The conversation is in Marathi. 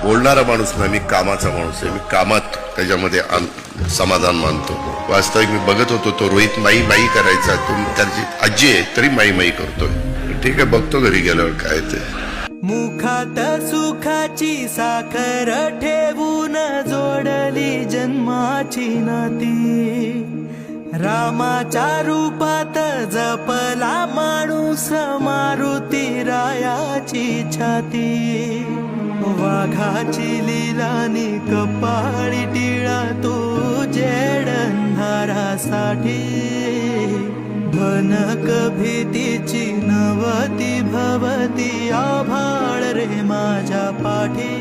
बोलणारा माणूस नाही, मी कामाचा माणूस आहे. मी कामात त्याच्यामध्ये समाधान मानतो. वास्तविक मी बघत होतो तो रोहित माई माई करायचा, त्याची आजी आहे तरी माई माई करतोय. ठीक आहे, बघतो घरी गेल्यावर काय ते. मुखात सुखाची साखर ठेवून जोडली जन्माची नाती, रामाच्या रूपात जपला माणूस मारुती रायाची छाती. वाघाची लिलानी कपाळी टिळा तू जेड अंधारासाठी, भनक भीतीची नवती भवती आभाळ रे माझ्या पाठी.